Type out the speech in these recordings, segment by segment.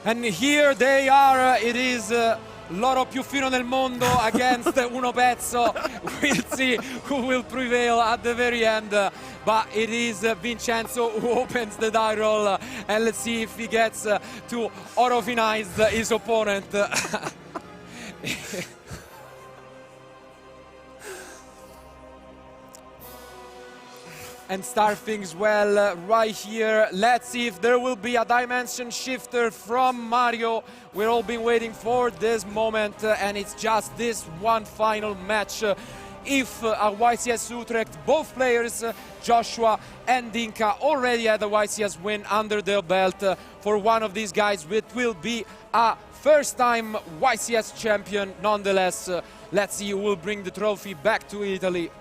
And here they are, it is l'oro più fino del mondo against uno pezzo. We'll see who will prevail at the very end. But it is Vincenzo who opens the die roll. And let's see if he gets to Orofinize his opponent. And start things well right here. Let's see if there will be a dimension shifter from Mario. We've all been waiting for this moment, and it's just this one final match. If YCS Utrecht, both players, Joshua and Dinka, already had a YCS win under their belt, for one of these guys it will be a first-time YCS champion. Nonetheless, let's see who will bring the trophy back to Italy.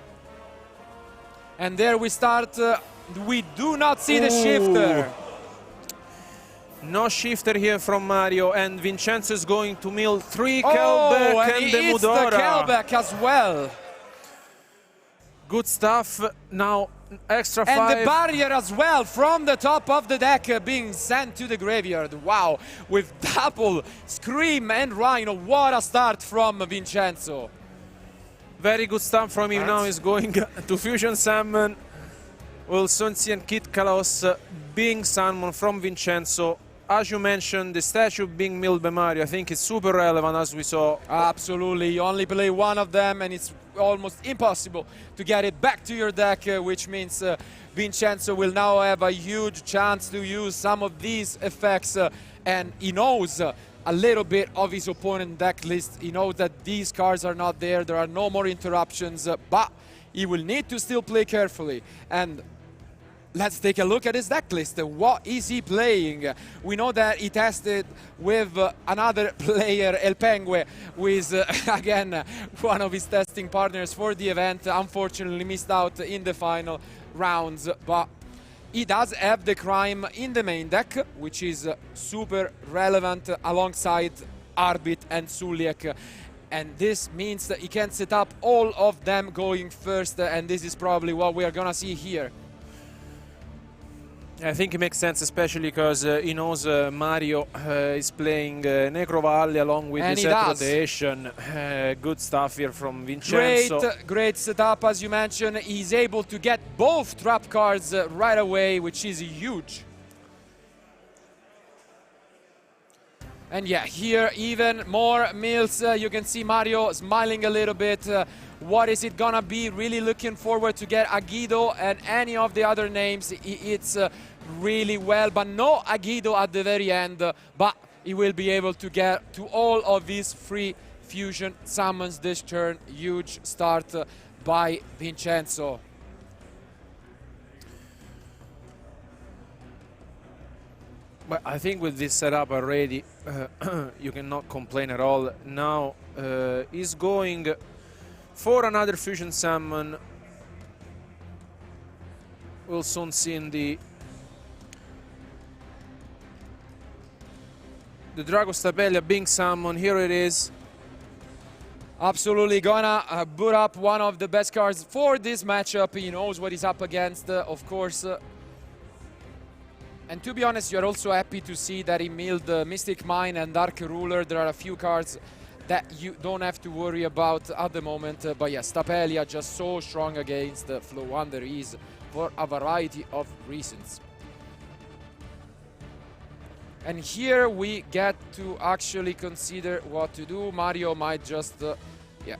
And there we start. We do not see the shifter. No shifter here from Mario, and Vincenzo is going to mill 3 Kelbeck and the Mudora. The Kelbeck as well. Good stuff. Now extra 5. And the barrier as well from the top of the deck being sent to the graveyard. Wow, with double Scream and Rhino. What a start from Vincenzo. Very good stuff from him. Now he's going to Fusion Summon. We'll soon see and Kid Kalos being summoned from Vincenzo. As you mentioned, the statue being milled by Mario, I think it's super relevant, as we saw. Absolutely, you only play one of them and it's almost impossible to get it back to your deck, which means Vincenzo will now have a huge chance to use some of these effects, and he knows a little bit of his opponent deck list. He knows that these cards are not there, there are no more interruptions, but he will need to still play carefully. And let's take a look at his deck list. What is he playing? We know that he tested with another player, El Pengue, who is, again, one of his testing partners for the event. Unfortunately missed out in the final rounds, but he does have the Crime in the main deck, which is super relevant alongside Arbit and Suliek. And this means that he can set up all of them going first, and this is probably what we are gonna see here. I think it makes sense, especially because he knows Mario is playing Necro Valley along with the set rotation. Good stuff here from Vincenzo. Great setup, as you mentioned. He's able to get both trap cards right away, which is huge. And yeah, here even more mills. You can see Mario smiling a little bit. What is it gonna be? Really looking forward to get Aguido and any of the other names. It's really well, but no Aguido at the very end. But he will be able to get to all of these free fusion summons this turn. Huge start by Vincenzo. But I think with this setup already, you cannot complain at all. Now he's going for another fusion summon. We'll soon see in the Drago Stapelia being summoned. Here it is. Absolutely gonna boot up one of the best cards for this matchup. He knows what he's up against, of course. And to be honest, you're also happy to see that he milled Mystic Mine and Dark Ruler. There are a few cards that you don't have to worry about at the moment. But yeah, Stapelia just so strong against Floowandereeze for a variety of reasons. And here we get to actually consider what to do. Mario might just, yeah,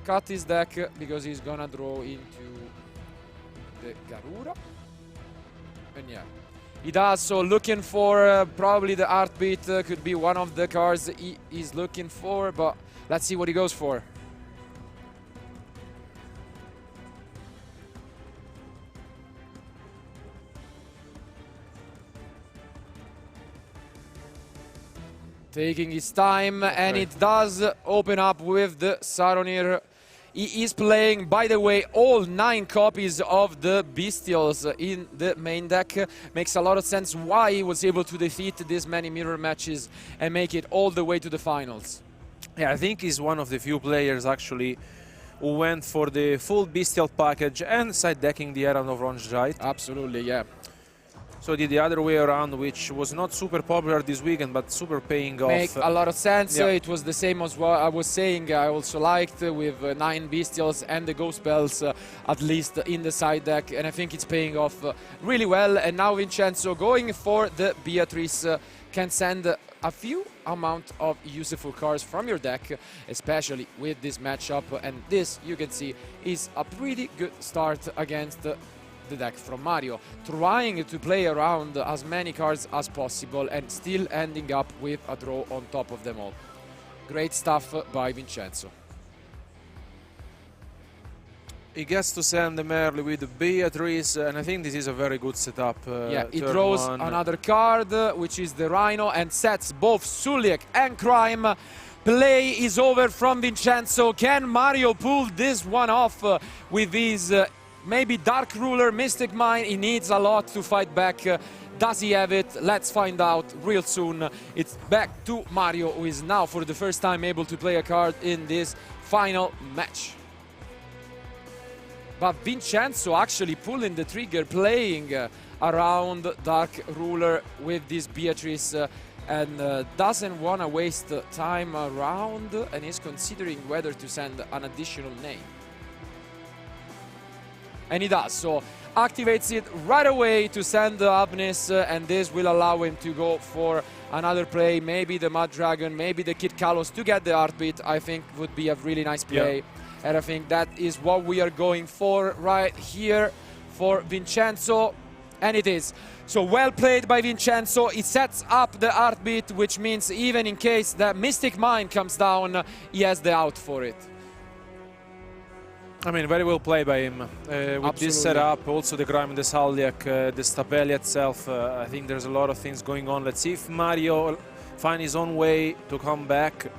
cut his deck because he's gonna draw into the Garura. And yeah, he does, so looking for probably the Heartbeat could be one of the cards he is looking for, but let's see what he goes for. Taking his time, and it does open up with the Saronir. He is playing, by the way, all 9 copies of the Bestials in the main deck. Makes a lot of sense why he was able to defeat this many mirror matches and make it all the way to the finals. Yeah, I think he's one of the few players actually who went for the full Bestial package and side decking the Errand of Ronge, right? Absolutely, yeah. So the other way around, which was not super popular this weekend, but super paying off. Make a lot of sense. Yeah. It was the same as what I was saying. I also liked with 9 Bestials and the Ghost Bells, at least in the side deck, and I think it's paying off really well. And now Vincenzo going for the Beatrice can send a few amount of useful cards from your deck, especially with this matchup. And this, you can see, is a pretty good start against the deck from Mario, trying to play around as many cards as possible and still ending up with a draw on top of them all. Great stuff by Vincenzo. He gets to send them early with Beatrice, and I think this is a very good setup. Yeah, he draws another card, which is the Rhino, and sets both Suliek and Crime. Play is over from Vincenzo. Can Mario pull this one off with his maybe Dark Ruler, Mystic Mine? He needs a lot to fight back. Does he have it? Let's find out real soon. It's back to Mario, who is now for the first time able to play a card in this final match. But Vincenzo actually pulling the trigger, playing around Dark Ruler with this Beatrice and doesn't want to waste time around, and is considering whether to send an additional name. And he does, so activates it right away to send the Abnis, and this will allow him to go for another play, maybe the Mud Dragon, maybe the Kid Kalos to get the Heartbeat. I think would be a really nice play. Yeah. And I think that is what we are going for right here for Vincenzo, and it is. So well played by Vincenzo. He sets up the Heartbeat, which means even in case that Mystic Mine comes down, he has the out for it. I mean, very well played by him with this setup. Also the Grime, the Saldiak, the Stapelia itself. I think there's a lot of things going on. Let's see if Mario finds his own way to come back.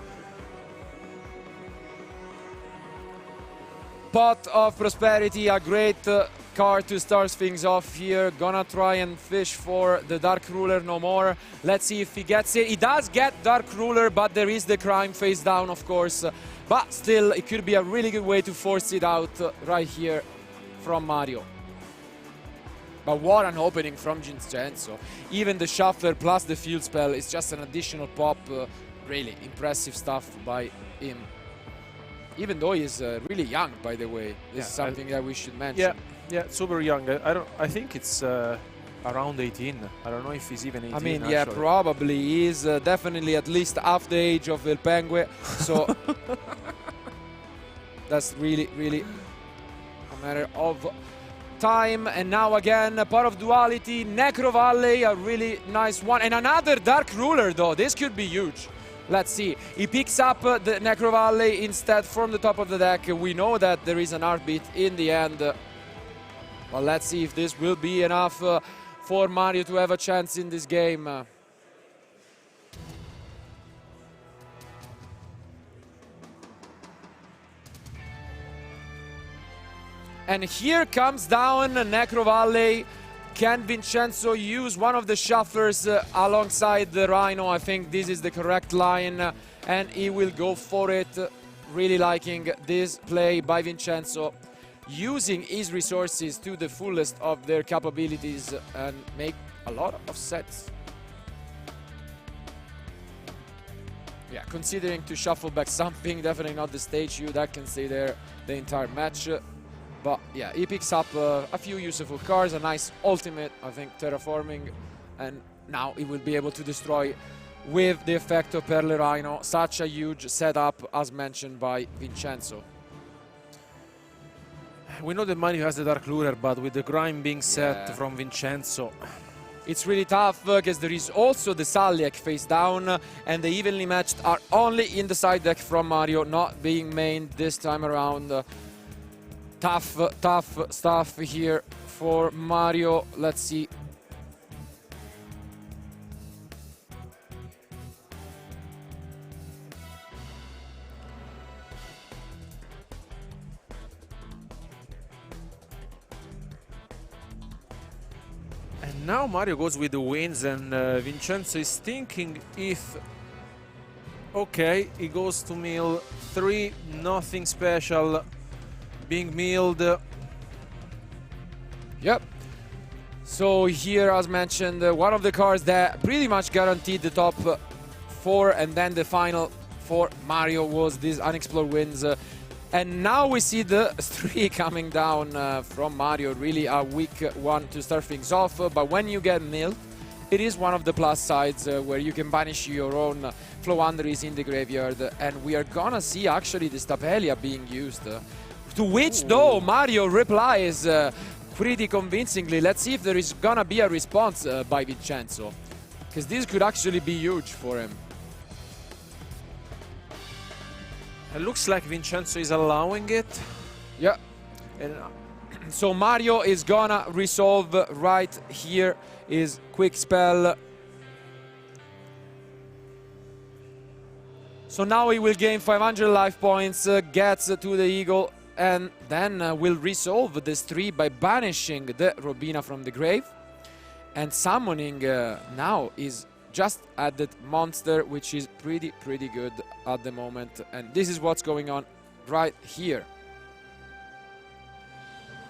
Pot of Prosperity, a great card to start things off here. Gonna try and fish for the Dark Ruler no more. Let's see if he gets it. He does get Dark Ruler, but there is the Crime face down, of course. But still, it could be a really good way to force it out right here from Mario. But what an opening from Vincenzo. Even the Shuffler plus the Field Spell is just an additional pop. Really impressive stuff by him. Even though he's really young, by the way. This is something that we should mention. Yeah, super young. I think it's around 18. I don't know if he's even 18. I mean, actually. yeah, probably. He's definitely at least half the age of El Pengue. So that's really, really a matter of time. And now again, part of Duality, Necro Valley, a really nice one. And another Dark Ruler, though. This could be huge. Let's see. He picks up the Necro Valley instead from the top of the deck. We know that there is an Heartbeat in the end. But let's see if this will be enough for Mario to have a chance in this game. And here comes down Necro Valley. Can Vincenzo use one of the shufflers alongside the Rhino? I think this is the correct line, and he will go for it. Really liking this play by Vincenzo, using his resources to the fullest of their capabilities and make a lot of sets. Yeah, considering to shuffle back something, definitely not the stage view that can stay there the entire match. But yeah, he picks up a few useful cards, a nice ultimate, I think, terraforming, and now he will be able to destroy with the effect of Perle Rhino. Such a huge setup, as mentioned by Vincenzo. We know that Mario has the Dark Ruler, but with the Grime being set from Vincenzo, it's really tough because there is also the Saldiak face down, and the evenly matched are only in the side deck from Mario, not being mained this time around. Tough stuff here for Mario. Let's see. And now Mario goes with the wins, and Vincenzo is thinking if... Okay, he goes to mill 3, nothing special being milled. Yep. So here, as mentioned, one of the cards that pretty much guaranteed the top 4, and then the final for Mario was this Unexplored Winds. And now we see the 3 coming down from Mario, really a weak one to start things off. But when you get milled, it is one of the plus sides where you can banish your own Floowandereeze in the graveyard. And we are gonna see actually the Stapelia being used. To which, though, Mario replies pretty convincingly. Let's see if there is gonna be a response by Vincenzo, because this could actually be huge for him. It looks like Vincenzo is allowing it. Yeah. And, so Mario is gonna resolve right here his quick spell. So now he will gain 500 life points, gets to the Eagle, and then will resolve this 3 by banishing the Robina from the grave. And summoning now is just added monster, which is pretty good at the moment. And this is what's going on right here.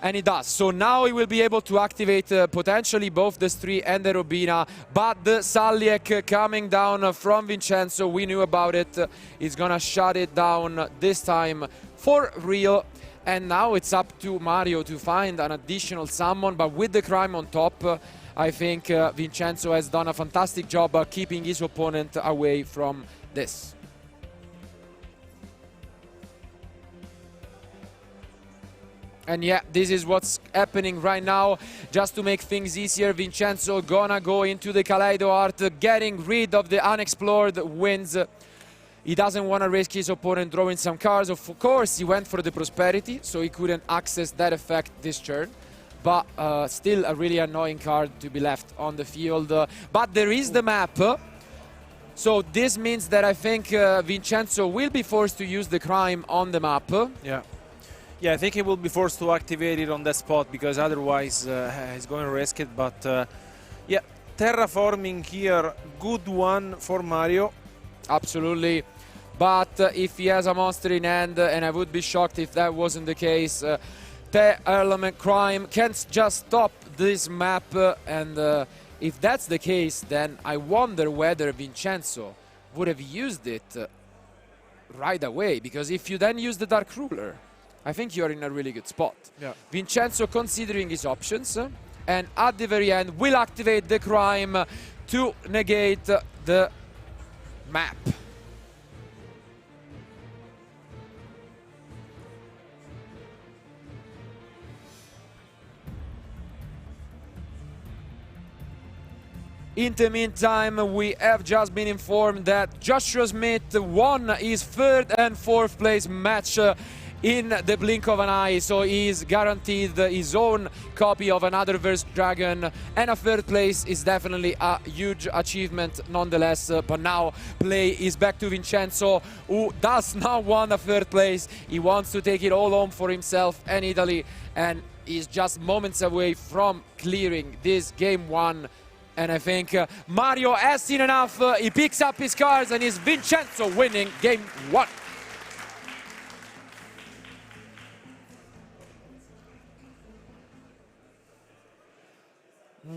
And he does. So now he will be able to activate potentially both the Stree and the Robina. But the Saliek coming down from Vincenzo, we knew about it. He's gonna shut it down this time for real. And now it's up to Mario to find an additional summon. But with the crime on top, I think Vincenzo has done a fantastic job keeping his opponent away from this. And yeah, this is what's happening right now. Just to make things easier, Vincenzo gonna go into the Kaleido Art, getting rid of the Unexplored Winds. He doesn't want to risk his opponent drawing some cards. Of course, he went for the Prosperity, so he couldn't access that effect this turn. But still a really annoying card to be left on the field. But there is the map. So this means that I think Vincenzo will be forced to use the crime on the map. Yeah, I think he will be forced to activate it on that spot, because otherwise he's going to risk it. But yeah, terraforming here, good one for Mario. Absolutely. But if he has a monster in hand, and I would be shocked if that wasn't the case, Tearlaments crime can't just stop this map. And if that's the case, then I wonder whether Vincenzo would have used it right away. Because if you then use the Dark Ruler, I think you're in a really good spot. Yeah. Vincenzo considering his options, and at the very end will activate the crime to negate the map. In the meantime, we have just been informed that Joshua Smith won his 3rd and 4th place match in the blink of an eye, so he's guaranteed his own copy of Another Verse Dragon, and a 3rd place is definitely a huge achievement nonetheless. But now play is back to Vincenzo, who does not want a 3rd place. He wants to take it all home for himself and Italy, and is just moments away from clearing this game 1. And I think Mario has seen enough. He picks up his cards and is Vincenzo winning game 1.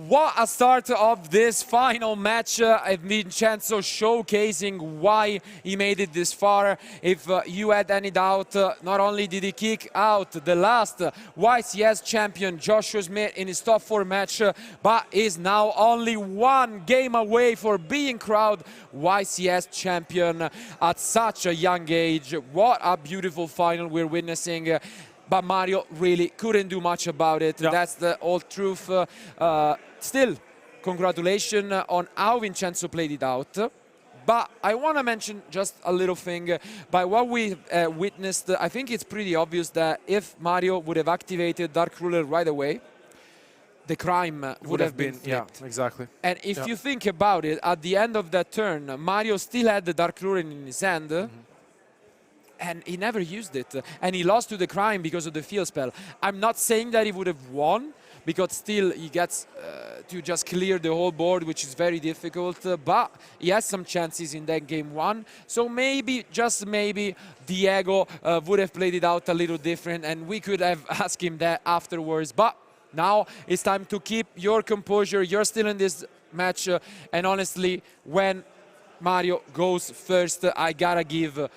What a start of this final match. Vincenzo showcasing why he made it this far. If you had any doubt, not only did he kick out the last YCS champion Joshua Smith in his top 4 match, but is now only 1 game away for being crowned YCS champion at such a young age. What a beautiful final we're witnessing. But Mario really couldn't do much about it. Yeah. That's the old truth. Still, congratulations on how Vincenzo played it out. But I want to mention just a little thing. By what we witnessed, I think it's pretty obvious that if Mario would have activated Dark Ruler right away, the crime would have been flipped. Yeah, exactly. And if you think about it, at the end of that turn, Mario still had the Dark Ruler in his hand. And he never used it. And he lost to the crime because of the field spell. I'm not saying that he would have won, because still he gets to just clear the whole board, which is very difficult. But he has some chances in that game 1. So maybe, just maybe, Diego would have played it out a little different, and we could have asked him that afterwards. But Now it's time to keep your composure. You're still in this match, and honestly, when Mario goes first, I gotta give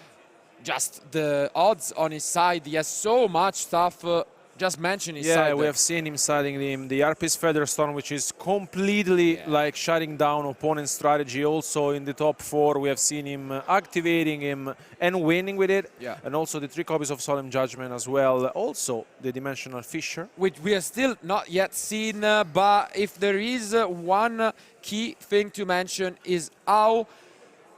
just the odds on his side. He has so much stuff. Just mention his side. Yeah, we have seen him siding him. The Harpies Feather Storm, which is completely like shutting down opponent's strategy. Also in the top 4, we have seen him activating him and winning with it. Yeah. And also the 3 copies of Solemn Judgment as well. Also the Dimensional Fisher. Which we have still not yet seen, but if there is one key thing to mention is how,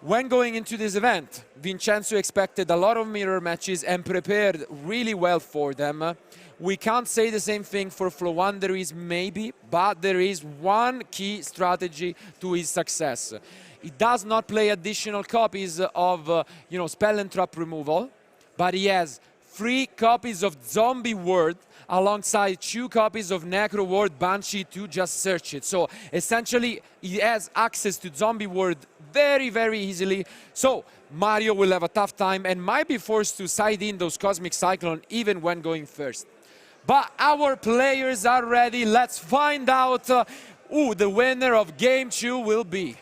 when going into this event, Vincenzo expected a lot of mirror matches and prepared really well for them. We can't say the same thing for Floowandereeze maybe, but there is one key strategy to his success. He does not play additional copies of spell and trap removal, but he has 3 copies of Zombie Ward alongside 2 copies of Necro Ward Banshee to just search it. So essentially he has access to Zombie Ward very, very easily. So Mario will have a tough time and might be forced to side in those Cosmic Cyclone even when going first. But our players are ready. Let's find out who the winner of Game 2 will be.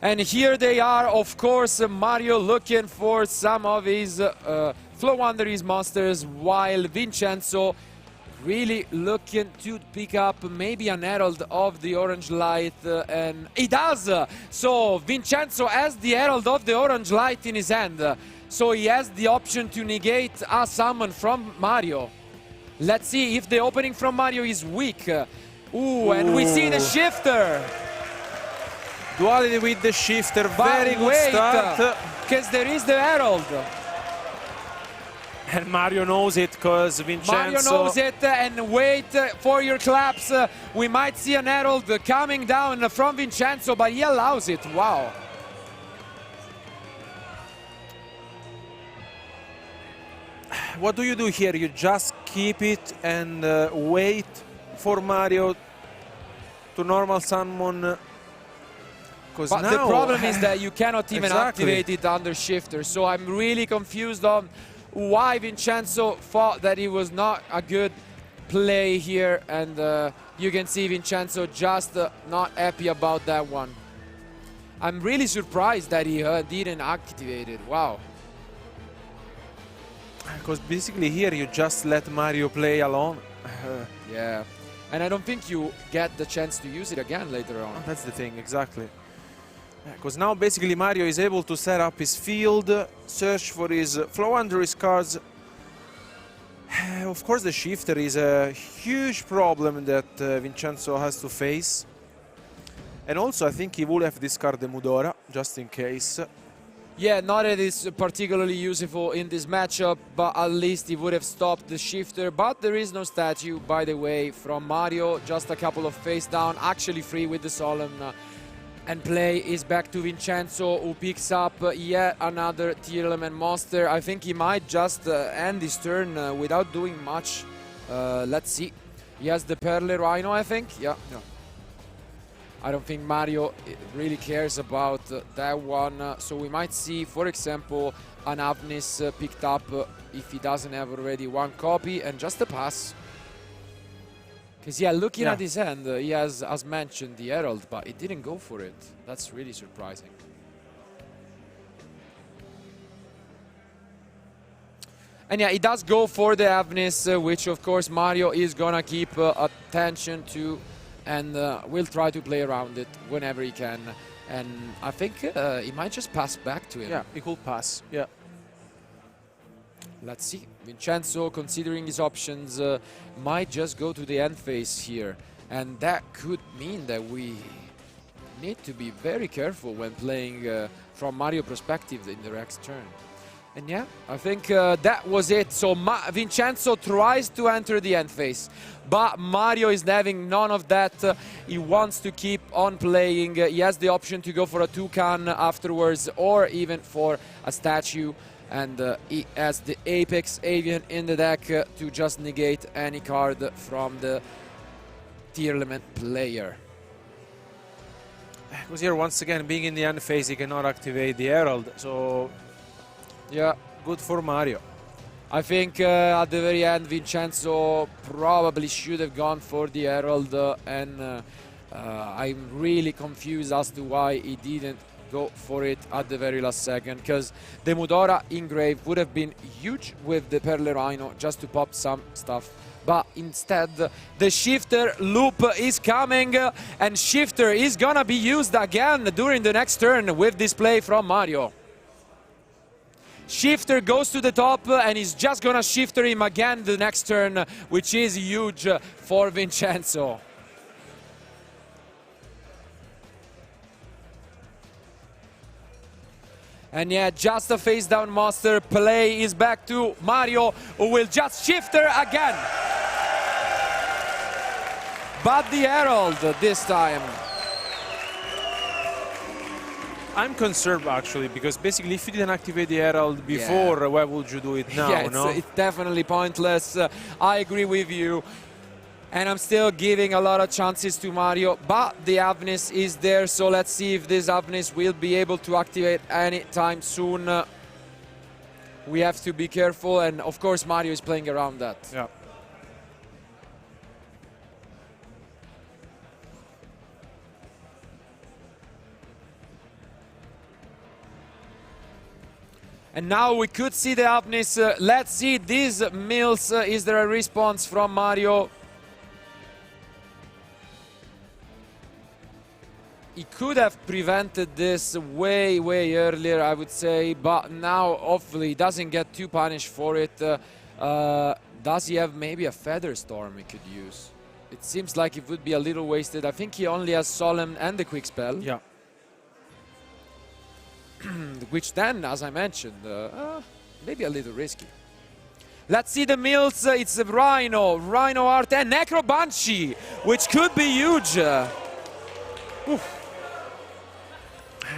And here they are, of course, Mario looking for some of his Floowandereeze monsters, while Vincenzo really looking to pick up maybe an Herald of the Orange Light, and he does! So Vincenzo has the Herald of the Orange Light in his hand, so he has the option to negate a summon from Mario. Let's see if the opening from Mario is weak. Ooh, and we see the Shifter! Duality with the Shifter, very good start. Because there is the Herald. And Mario knows it, because Vincenzo... Mario knows it, and wait for your claps. We might see an Herald coming down from Vincenzo, but he allows it. Wow. What do you do here? You just keep it and wait for Mario to normal summon. But the problem is that you cannot even activate it under Shifter. So I'm really confused on why Vincenzo thought that it was not a good play here. And you can see Vincenzo just not happy about that one. I'm really surprised that he didn't activate it. Wow. Because basically here you just let Mario play alone. Yeah. And I don't think you get the chance to use it again later on. That's the thing, exactly. Because now basically Mario is able to set up his field, search for his Floowandereeze cards. Of course the Shifter is a huge problem that Vincenzo has to face. And also I think he will have discarded the Mudora, just in case. Yeah, not that it's particularly useful in this matchup, but at least he would have stopped the Shifter. But there is no statue, by the way, from Mario. Just a couple of face down, actually free with the Solemn. And play is back to Vincenzo, who picks up yet another Tearlaments monster. I think he might just end his turn without doing much. Let's see. He has the Perle Rhino, I think. Yeah. I don't think Mario really cares about that one. So we might see, for example, an Avnis picked up if he doesn't have already 1 copy, and just a pass. Because, yeah, looking at his hand, he has, as mentioned, the Herald, but he didn't go for it. That's really surprising. And, yeah, he does go for the Avnis, which, of course, Mario is going to keep attention to, and will try to play around it whenever he can. And I think he might just pass back to him. Yeah, he could pass, yeah. Let's see. Vincenzo, considering his options, might just go to the end phase here. And that could mean that we need to be very careful when playing from Mario perspective in the next turn. And yeah, I think that was it. So Vincenzo tries to enter the end phase, but Mario is having none of that. He wants to keep on playing. He has the option to go for a toucan afterwards, or even for a statue. And he has the Apex Avian in the deck to just negate any card from the Tearlaments player. Because here, once again, being in the end phase, he cannot activate the Herald. So, Yeah, good for Mario. I think at the very end, Vincenzo probably should have gone for the Herald, and I'm really confused as to why he didn't go for it at the very last second, because the Mudora Engrave would have been huge with the Perle Rhino just to pop some stuff. But instead, the Shifter loop is coming, and Shifter is gonna be used again during the next turn with this play from Mario. Shifter goes to the top, and he's just gonna Shifter him again the next turn, which is huge for Vincenzo. And yeah, just a face down master play is back to Mario, who will just Shifter again. But the Herald this time. I'm concerned actually, because basically if you didn't activate the Herald before, why would you do it now? Yeah, it's definitely pointless. I agree with you. And I'm still giving a lot of chances to Mario, but the Avnis is there, so let's see if this Avnis will be able to activate anytime soon. We have to be careful, and of course Mario is playing around that. Yeah. And now we could see the Avnis. Let's see these mills. Is there a response from Mario? He could have prevented this way earlier, I would say, but now hopefully he doesn't get too punished for it. Does he have maybe a Feather Storm he could use? It seems like it would be a little wasted. I think he only has Solemn and the Quick Spell. Yeah. Which then, as I mentioned, maybe a little risky. Let's see the mills. It's Rhino, Rhino Art, and Necro Banshee, which could be huge.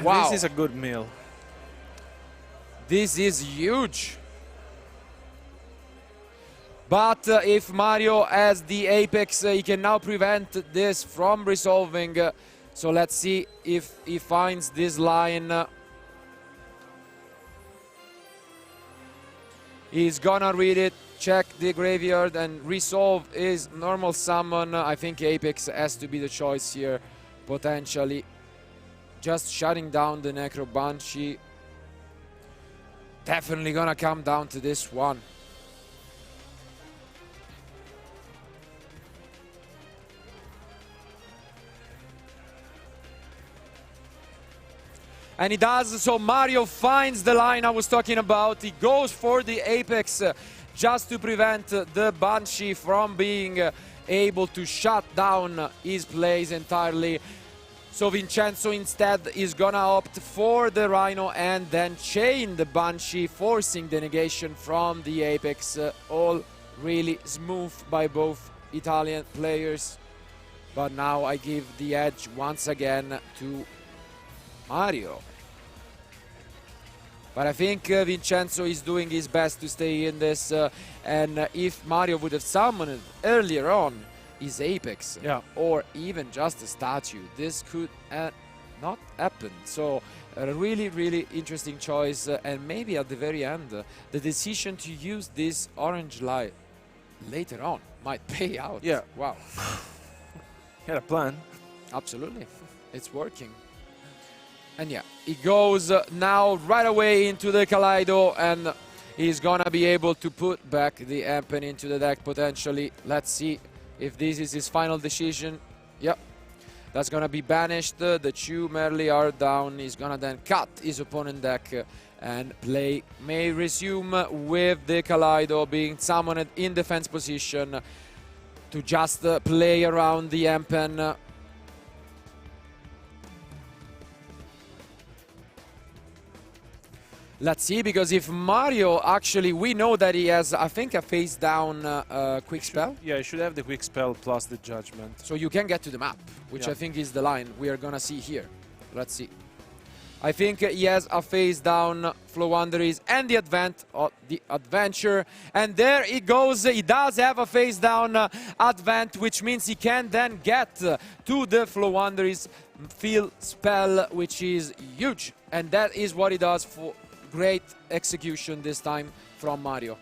Wow. This is a good meal. This is huge. But if Mario has the Apex, he can now prevent this from resolving. So let's see if he finds this line. He's gonna read it, check the graveyard, and resolve his normal summon. I think Apex has to be the choice here, potentially. Just shutting down the Necro Banshee. Definitely gonna come down to this one. And he does, so Mario finds the line I was talking about. He goes for the Apex just to prevent the Banshee from being able to shut down his plays entirely. So Vincenzo instead is gonna opt for the Rhino and then chain the Banshee, forcing the negation from the Apex. All really smooth by both Italian players. But now I give the edge once again to Mario. But I think Vincenzo is doing his best to stay in this, and if Mario would have summoned earlier on his Apex, or even just a statue, this could not happen. So a really interesting choice, and maybe at the very end the decision to use this orange light later on might pay out. Yeah. Wow. Had a plan. Absolutely. It's working. And yeah, he goes now right away into the Kaleido, and he's gonna be able to put back the Empen into the deck potentially. Let's see if this is his final decision. Yep, that's gonna be banished. The two Merly are down. He's gonna then cut his opponent deck, and play may resume with the Kaleido being summoned in defense position to just play around the Empen. Let's see, because if Mario actually, we know that he has, I think, a face down quick spell. Yeah, he should have the quick spell plus the judgment. So you can get to the map, which I think is the line we are gonna see here. Let's see. I think he has a face down Floowandereeze and the adventure. And there he goes. He does have a face down advent, which means he can then get to the Floowandereeze field spell, which is huge. And that is what he does for great execution this time from Mario.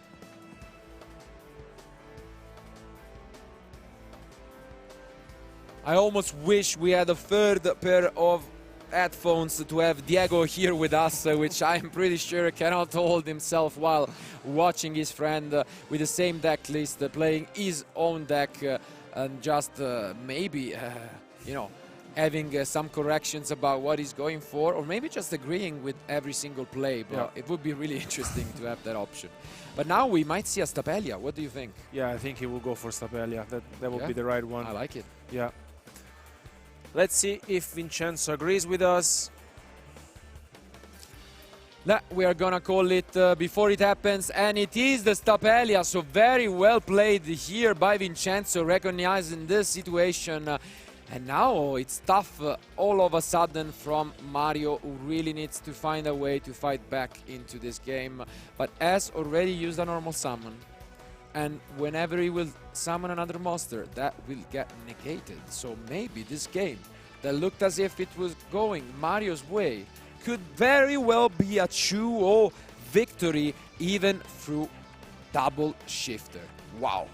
I almost wish we had a third pair of headphones to have Diego here with us, which I'm pretty sure cannot hold himself while watching his friend with the same deck list, playing his own deck, and just maybe, you know, having some corrections about what he's going for, or maybe just agreeing with every single play. But yeah, it would be really interesting to have that option. But now we might see a Stapelia. What do you think? Yeah, I think he will go for Stapelia. That would be the right one. I like it. Yeah. Let's see if Vincenzo agrees with us. We are gonna call it before it happens, and it is the Stapelia. So very well played here by Vincenzo, recognizing this situation. And now it's tough all of a sudden from Mario, who really needs to find a way to fight back into this game, but has already used a normal summon. And whenever he will summon another monster, that will get negated. So maybe this game that looked as if it was going Mario's way could very well be a 2-0 victory, even through double shifter. Wow.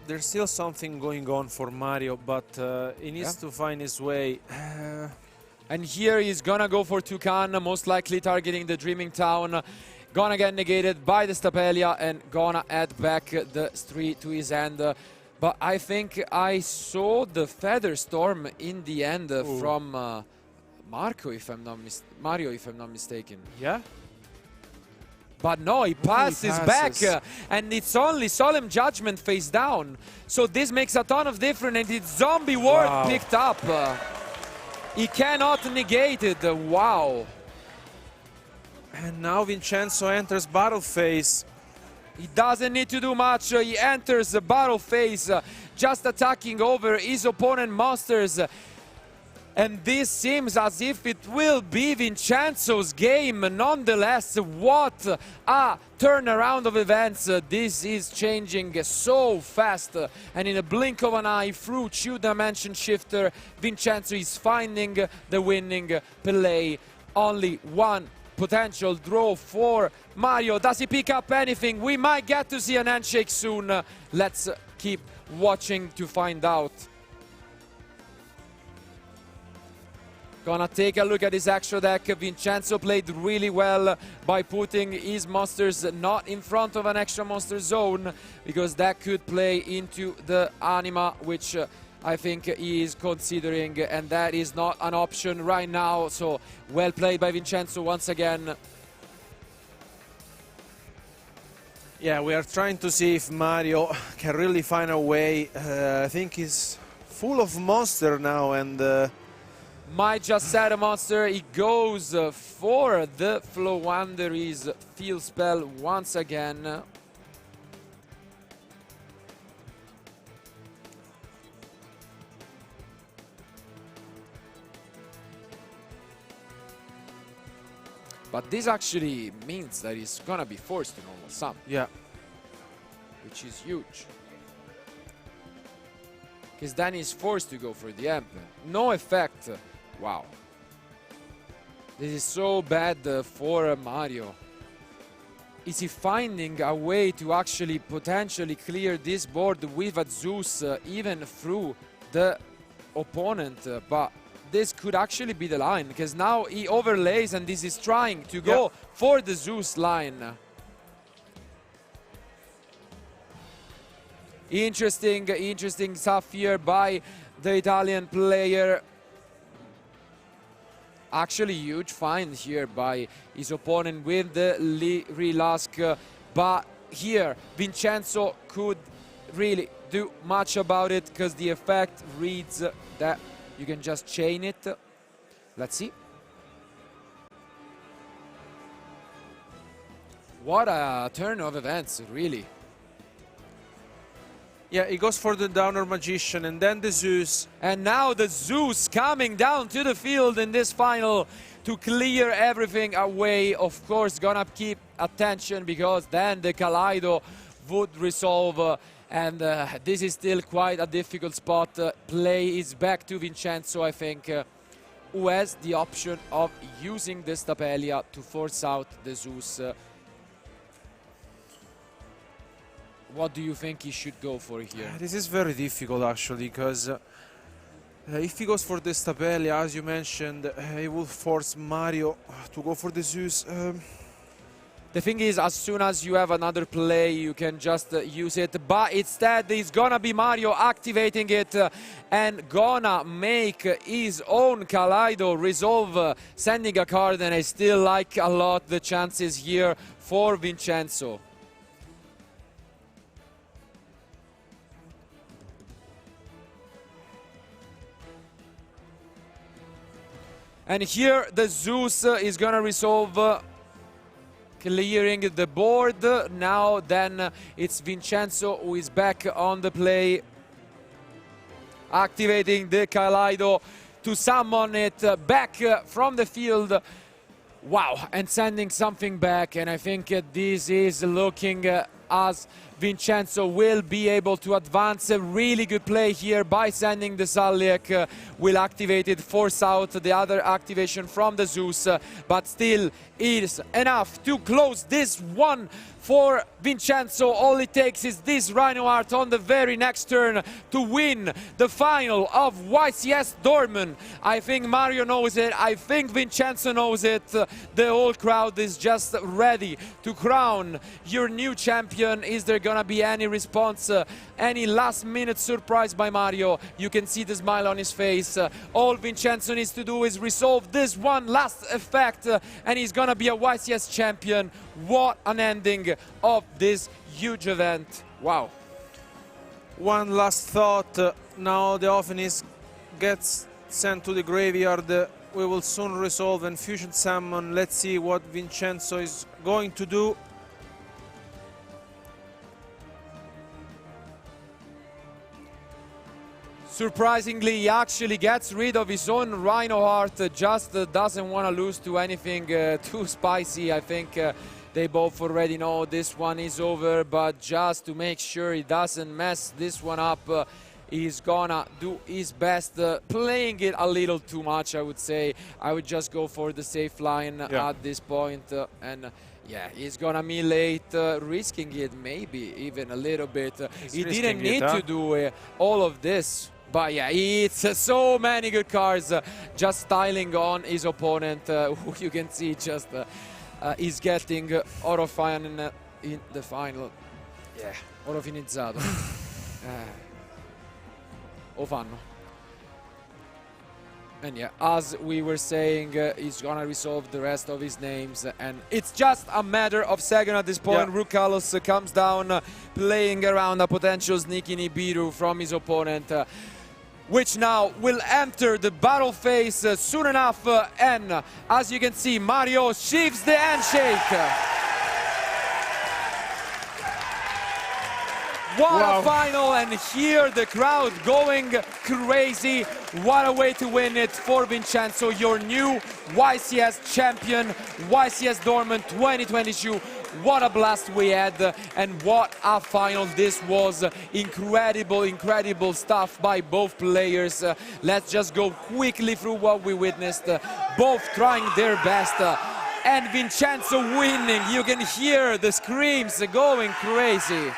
There's still something going on for Mario, but he needs to find his way. And here he's gonna go for Toucan, most likely targeting the Dreaming Town. Gonna get negated by the Stapelia and gonna add back the 3 to his hand. But I think I saw the Feather Storm in the end from Mario, if I'm not mistaken. Yeah? But no, he passes back, and it's only Solemn Judgment face down. So this makes a ton of difference, and it's Zombie Ward picked up. He cannot negate it. Wow. And now Vincenzo enters battle phase. He doesn't need to do much. He enters the battle phase, just attacking over his opponent monsters. And this seems as if it will be Vincenzo's game. Nonetheless, what a turnaround of events. This is changing so fast. And in a blink of an eye, through 2-dimension shifter, Vincenzo is finding the winning play. Only one potential draw for Mario. Does he pick up anything? We might get to see an handshake soon. Let's keep watching to find out. Gonna take a look at his extra deck. Vincenzo played really well by putting his monsters not in front of an extra monster zone, because that could play into the anima, which I think he is considering, and that is not an option right now. So well played by Vincenzo once again. Yeah, we are trying to see if Mario can really find a way. I think he's full of monster now, and might just set a monster. He goes for the Floowandereeze field spell once again. But this actually means that he's gonna be forced to normal summon. Yeah. Which is huge. Because then he's forced to go for the Emperor. No effect. Wow. This is so bad for Mario. Is he finding a way to actually potentially clear this board with a Zeus even through the opponent? But this could actually be the line, because now he overlays and this is trying to go for the Zeus line. Interesting stuff here by the Italian player. Actually, huge find here by his opponent with the Relask. But here, Vincenzo could really do much about it, because the effect reads that you can just chain it. Let's see. What a turn of events, really. Yeah, he goes for the downer magician and then the Zeus. And now the Zeus coming down to the field in this final to clear everything away. Of course, gonna keep attention because then the Kaleido would resolve. And this is still quite a difficult spot. Play is back to Vincenzo, I think, who has the option of using the Stapelia to force out the Zeus. What do you think he should go for here? This is very difficult actually, because if he goes for the Stapelia, as you mentioned, he will force Mario to go for the Zeus. The thing is, as soon as you have another play, you can just use it. But instead, it's gonna be Mario activating it and gonna make his own Kaleido resolve, sending a card. And I still like a lot the chances here for Vincenzo. And here the Zeus is gonna resolve, clearing the board. Now then it's Vincenzo who is back on the play, activating the Kaleido to summon it back from the field. Wow, and sending something back, and I think this is looking as Vincenzo will be able to advance. A really good play here by sending the Zaliek. Will activate it, force out the other activation from the Zeus, but still is enough to close this one for Vincenzo. All it takes is this Rhino Art on the very next turn to win the final of YCS Dortmund. I think Mario knows it. I think Vincenzo knows it. The whole crowd is just ready to crown your new champion. Is there gonna be any response, any last-minute surprise by Mario? You can see the smile on his face. All Vincenzo needs to do is resolve this one last effect, and he's gonna be a YCS champion. What an ending of this huge event. Wow. One last thought. Now the Ophinis gets sent to the graveyard. We will soon resolve and fusion summon. Let's see what Vincenzo is going to do. Surprisingly, he actually gets rid of his own Rhino Heart, just doesn't want to lose to anything too spicy. I think they both already know this one is over, but just to make sure he doesn't mess this one up, he's gonna do his best, playing it a little too much, I would say. I would just go for the safe line at this point, and yeah, he's gonna melee it, risking it maybe even a little bit. He didn't need to do all of this. But yeah, he hits so many good cards, just styling on his opponent, who you can see just is getting oro final in the final. Yeah, oro finizzato. O fanno. And yeah, as we were saying, he's gonna resolve the rest of his names, and it's just a matter of second at this point. Yeah. Rukalos comes down, playing around a potential sneaky Nibiru from his opponent, which now will enter the battle phase soon enough, and as you can see, Mario shifts the handshake. What a final, and here the crowd going crazy. What a way to win it for Vincenzo, your new YCS champion, YCS Dortmund 2022. What a blast we had, and what a final this was. Incredible, incredible stuff by both players. Let's just go quickly through what we witnessed. Both trying their best, and Vincenzo winning. You can hear the screams going crazy.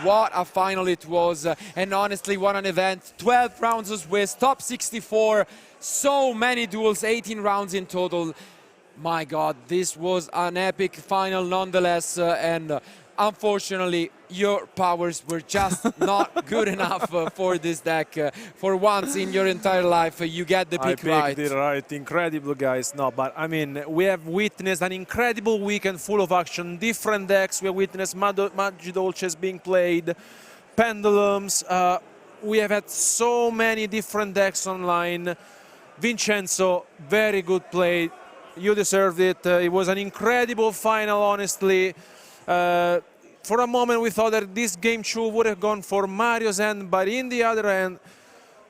What a final it was, and honestly, what an event. 12 rounds of Swiss, top 64, so many duels, 18 rounds in total. My God, this was an epic final nonetheless, and unfortunately, your powers were just not good enough for this deck. For once in your entire life, you get the pick right. I picked it right. Incredible, guys. No, but I mean, we have witnessed an incredible weekend full of action. Different decks. We have witnessed Magi Dolces being played, Pendulums. We have had so many different decks online. Vincenzo, very good play. You deserved it. It was an incredible final, honestly. for a moment we thought that this game 2 would have gone for Mario's end, but in the other end,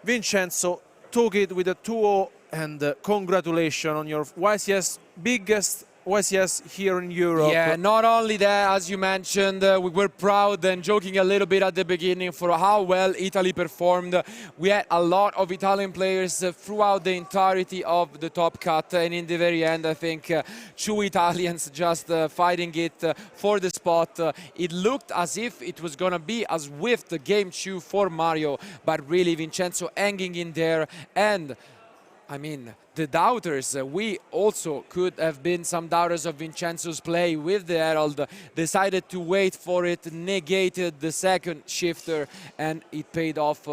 Vincenzo took it with a 2-0, and congratulations on your YCS biggest YCS here in Europe. Yeah, not only that, as you mentioned, we were proud and joking a little bit at the beginning for how well Italy performed. We had a lot of Italian players throughout the entirety of the top cut, and in the very end, I think 2 Italians just fighting it for the spot. It looked as if it was going to be a swift game 2 for Mario, but really Vincenzo hanging in there. And I mean, the doubters, we also could have been some doubters of Vincenzo's play with the Herald, decided to wait for it, negated the second shifter, and it paid off.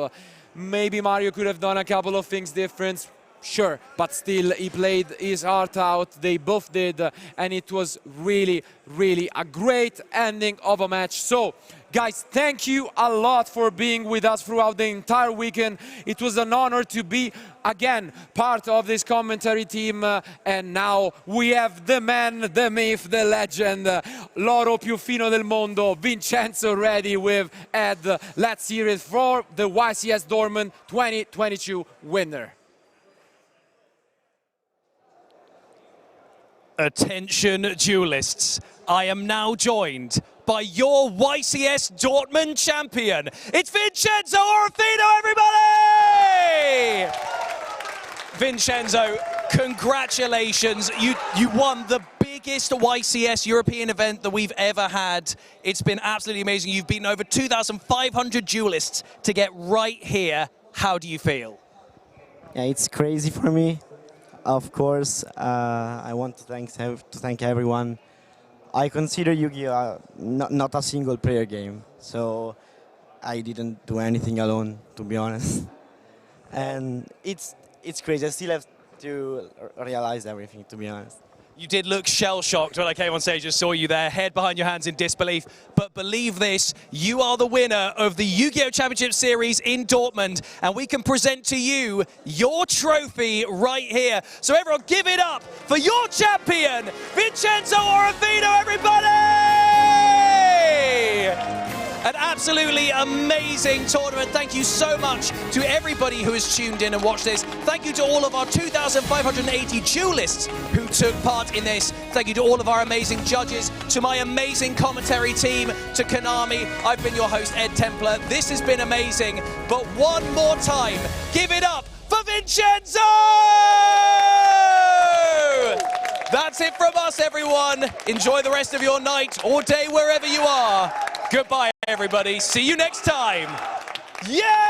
Maybe Mario could have done a couple of things different, sure, but still he played his heart out, they both did, and it was really, really a great ending of a match. So, guys, thank you a lot for being with us throughout the entire weekend. It was an honor to be, again, part of this commentary team. And now we have the man, the myth, the legend, l'oro più fino del mondo, Vincenzo, ready with Ed. Let's hear it for the YCS Dortmund 2022 winner. Attention, duelists. I am now joined by your YCS Dortmund champion. It's Vincenzo Orofino, everybody! Vincenzo, congratulations. You won the biggest YCS European event that we've ever had. It's been absolutely amazing. You've beaten over 2,500 duelists to get right here. How do you feel? Yeah, it's crazy for me. Of course, I want to thank everyone. I consider Yu-Gi-Oh! Not a single player game, so I didn't do anything alone, to be honest. And it's crazy. I still have to realize everything, to be honest. You did look shell-shocked when I came on stage and saw you there, head behind your hands in disbelief. But believe this, you are the winner of the Yu-Gi-Oh! Championship Series in Dortmund, and we can present to you your trophy right here. So everyone, give it up for your champion, Vincenzo Orofino, everybody! An absolutely amazing tournament. Thank you so much to everybody who has tuned in and watched this. Thank you to all of our 2,580 duelists who took part in this. Thank you to all of our amazing judges, to my amazing commentary team, to Konami. I've been your host, Ed Templar. This has been amazing. But one more time, give it up for Vincenzo! That's it from us, everyone. Enjoy the rest of your night or day wherever you are. Goodbye, everybody. See you next time. Yeah!